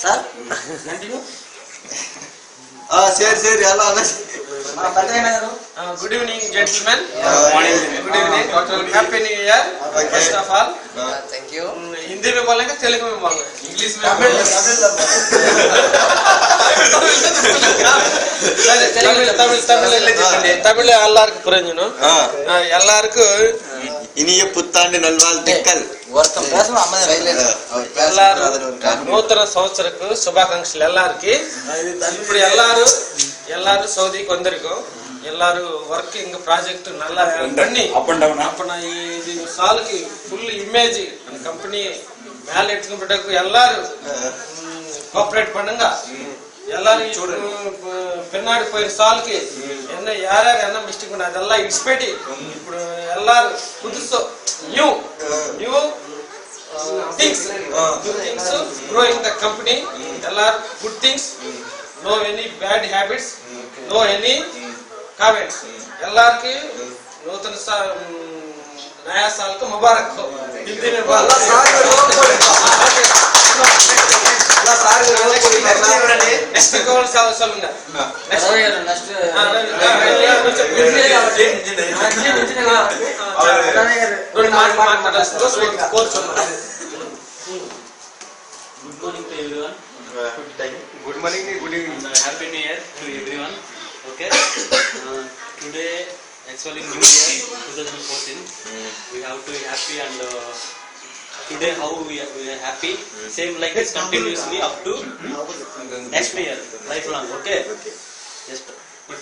Sir ಸರಿ ಎಲ್ಲ good evening gentleman good evening happy new year first of all thank you Hindi में बोलेंगे तेलुगु में बोलेंगे इंग्लिश में தமிழ் எல்லாருக்கும் புரிஞ்சிடும் எல்லாருக்கும் இனிய புத்தாண்டு நல்வாழ்த்துக்கள் నూతన సంవత్సరకు శుభాకాంక్షలు ಎಲ್ಲಾರ್కి ఇప్పుడు ಎಲ್ಲಾರು ಸೌದಿಗೆ ಬಂದಿರಕೋ ಎಲ್ಲಾರು ವರ್ಕಿಂಗ್ ಪ್ರಾಜೆಕ್ಟ್ ನಲ್ಲ ಬನ್ನಿ ಅಪ್ಪನ ಇದು ಸಾಲಕ್ಕೆ ಫುಲ್ ಇಮೇಜ್ ಕಂಪನಿ மேல எடுத்துட்டு போறதுக்கு எல்லாரும் கோஆபரேட் பண்ணுங்க எல்லாரும் பின்னாடி போய் சால்க்கு என்ன யார் என்ன மிஸ்டேக் பண்ண அதெல்லாம் இன்ஸ்பெக்ட் ఇప్పుడు எல்லாரும் புதுசு new things growing the company எல்லாரும் good things no any bad habits no any comments ಎಲ್ಲಾರ್కి नूतन नया साल को मुबारक हो हिंदी में नेक्स्ट कौन सा சொல்லுங்க Good morning, good evening. Happy New Year to everyone. Okay. Today, actually New Year 2014. We have to be happy and today how we are happy. Same like this continuously up to next year, lifelong. Okay. Just if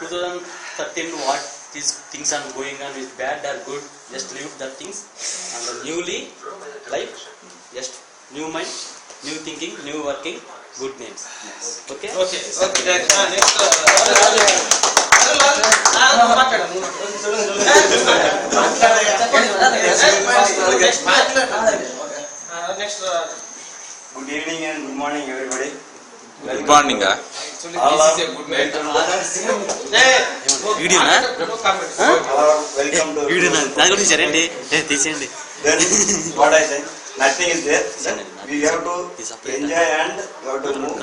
2013 what these things are going on is bad or good, just leave that things and newly life, just new mind, new thinking, new working, good names. Yes. Okay. Okay. Next. Next. Good evening and good morning, everybody. Good morning All are good night. Video na? welcome to. Video na. That's what you said. తీసేయండి. Then what I say, nothing is there. We have to enjoy and we have to move.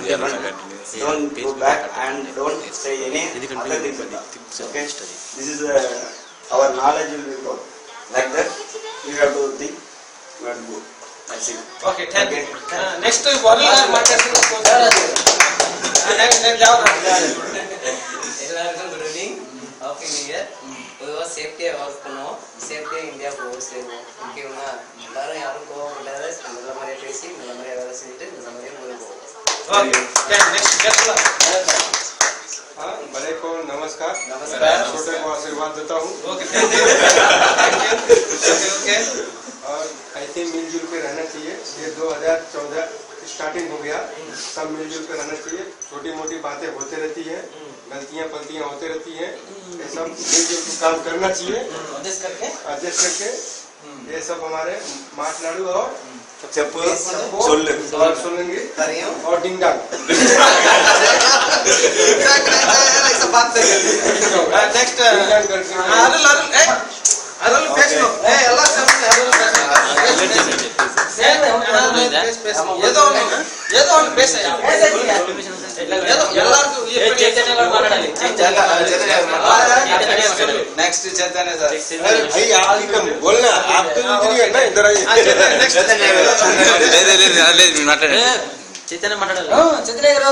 Don't go back and don't say any other things. Okay. This is our knowledge will be grow. Like that, we have to think. We have to go. That's it. Okay, thank you. Next warrior எல்லாருக்கும் good evening happy new year பொதுவாக சேஃப்டியாக work பண்ணுவோம் சேஃப்டியாக India போக சேருவோம் ஓகேங்களா எல்லாரும் யாரும் கோவம் இல்லாத நல்ல மாதிரியாக பேசி நல்ல மாதிரியாக வேலை செஞ்சுட்டு நல்ல மாதிரியாக போய் போவோம் बड़े को नमस्कार। छोटे को आशीर्वाद देता हूँ। और ऐसे मिलजुल के रहना चाहिए। ये 2014 स्टार्टिंग हो गया, सब मिलजुल के रहना चाहिए। छोटी मोटी बातें होती रहती है, गलतियाँ पलतियाँ होती रहती हैं, ये सब मिलजुल के काम करना चाहिए एडजस्ट करके। ये सब हमारे मातनाडु और सोलंगी और डिंगांग next अरुल பேசணும் எல்லா ஏதோ ஒன்று பேசையா எல்லாருக்கும் नेक्स्ट चैतन्य सर बोलना आप तो ना इधर आइए చైతన్య మాట్లాడాలి. చైతన్య గారు